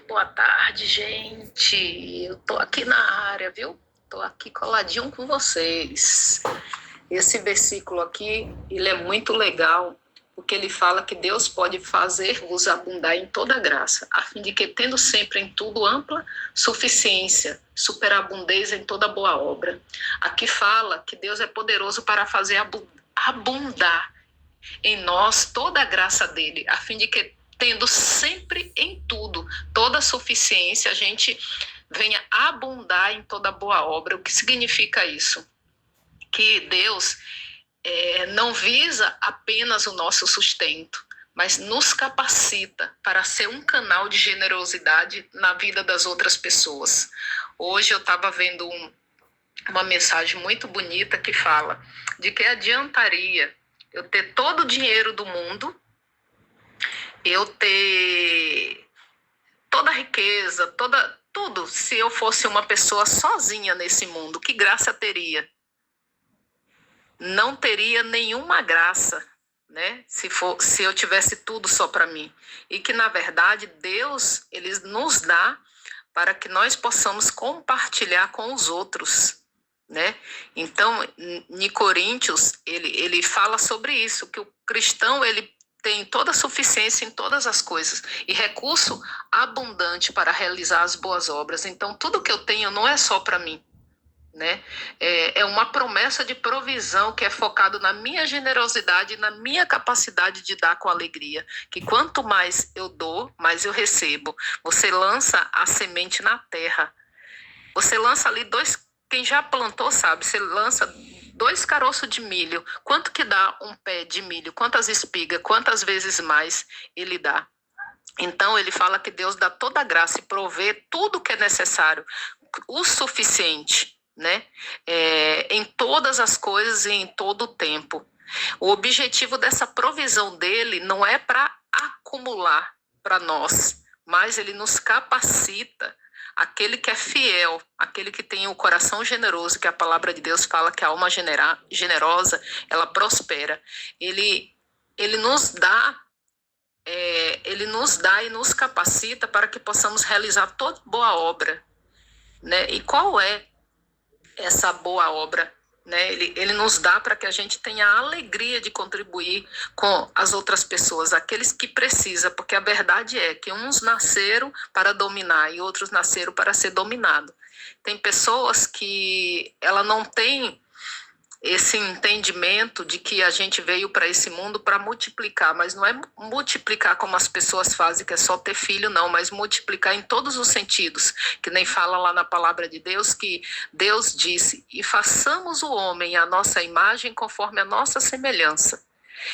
Boa tarde, gente. Eu tô aqui na área, viu? Tô aqui coladinho com vocês. Esse versículo aqui, ele é muito legal, porque ele fala que Deus pode fazer-vos abundar em toda graça, a fim de que, tendo sempre em tudo ampla suficiência, superabundez em toda boa obra. Aqui fala que Deus é poderoso para fazer abundar em nós toda a graça dele, a fim de que, tendo sempre em tudo toda a suficiência, a gente venha abundar em toda boa obra. O que significa isso? Que Deus não visa apenas o nosso sustento, mas nos capacita para ser um canal de generosidade na vida das outras pessoas. Hoje eu estava vendo uma mensagem muito bonita que fala de que adiantaria eu ter todo o dinheiro do mundo, eu ter toda a riqueza, tudo, se eu fosse uma pessoa sozinha nesse mundo, que graça teria? Não teria nenhuma graça, né? Se eu tivesse tudo só para mim. E que, na verdade, Deus, ele nos dá para que nós possamos compartilhar com os outros, né? Então, em Coríntios, ele fala sobre isso, que o cristão, ele tem toda a suficiência em todas as coisas e recurso abundante para realizar as boas obras. Então, tudo que eu tenho não é só para mim, né? É uma promessa de provisão que é focado na minha generosidade e na minha capacidade de dar com alegria. Que quanto mais eu dou, mais eu recebo. Você lança a semente na terra. Você lança ali quem já plantou sabe, você lança 2 caroços de milho. Quanto que dá um pé de milho? Quantas espigas? Quantas vezes mais ele dá? Então, ele fala que Deus dá toda a graça e provê tudo que é necessário, o suficiente, né? Em todas as coisas e em todo o tempo. O objetivo dessa provisão dele não é para acumular para nós, mas ele nos capacita. Aquele que é fiel, aquele que tem o coração generoso, que a palavra de Deus fala que a alma generosa, ela prospera. Ele nos dá e nos capacita para que possamos realizar toda boa obra, né? E qual é essa boa obra? Né? Ele nos dá para que a gente tenha a alegria de contribuir com as outras pessoas, aqueles que precisam, porque a verdade é que uns nasceram para dominar e outros nasceram para ser dominados. Tem pessoas que ela não tem esse entendimento de que a gente veio para esse mundo para multiplicar, mas não é multiplicar como as pessoas fazem, que é só ter filho, não, mas multiplicar em todos os sentidos, que nem fala lá na palavra de Deus, que Deus disse, e façamos o homem à nossa imagem conforme a nossa semelhança,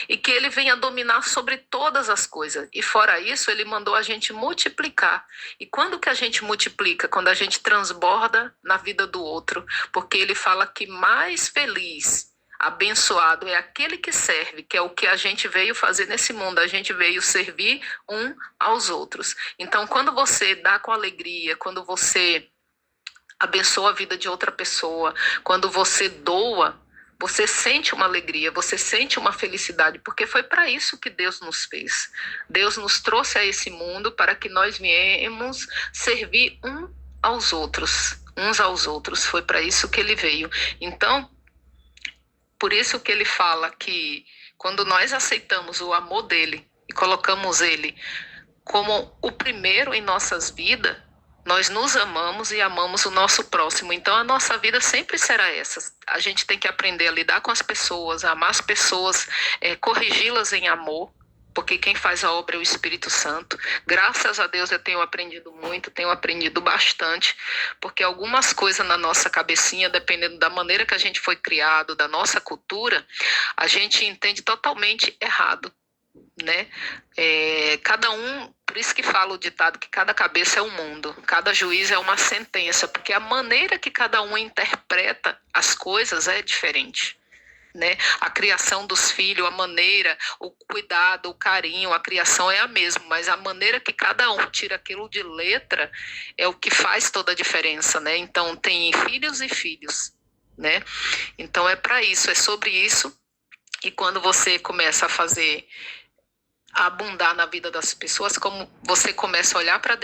e que ele venha dominar sobre todas as coisas. E fora isso, ele mandou a gente multiplicar. E quando que a gente multiplica? Quando a gente transborda na vida do outro. Porque ele fala que mais feliz, abençoado é aquele que serve, que é o que a gente veio fazer nesse mundo. A gente veio servir um aos outros. Então, quando você dá com alegria, quando você abençoa a vida de outra pessoa, quando você doa, você sente uma alegria, você sente uma felicidade, porque foi para isso que Deus nos fez. Deus nos trouxe a esse mundo para que nós viemos servir uns aos outros. Foi para isso que ele veio. Então, por isso que ele fala que quando nós aceitamos o amor dele e colocamos ele como o primeiro em nossas vidas, nós nos amamos e amamos o nosso próximo. Então, a nossa vida sempre será essa. A gente tem que aprender a lidar com as pessoas, a amar as pessoas, corrigi-las em amor, porque quem faz a obra é o Espírito Santo. Graças a Deus eu tenho aprendido muito, tenho aprendido bastante, porque algumas coisas na nossa cabecinha, dependendo da maneira que a gente foi criado, da nossa cultura, a gente entende totalmente errado, né? Cada um, por isso que fala o ditado que cada cabeça é um mundo, cada juiz é uma sentença, porque a maneira que cada um interpreta as coisas é diferente, né? A criação dos filhos, a maneira, o cuidado, o carinho, a criação é a mesma, mas a maneira que cada um tira aquilo de letra é o que faz toda a diferença, né? Então tem filhos e filhos, né? Então é para isso, é sobre isso. E quando você começa a fazer a abundar na vida das pessoas, como você começa a olhar para dentro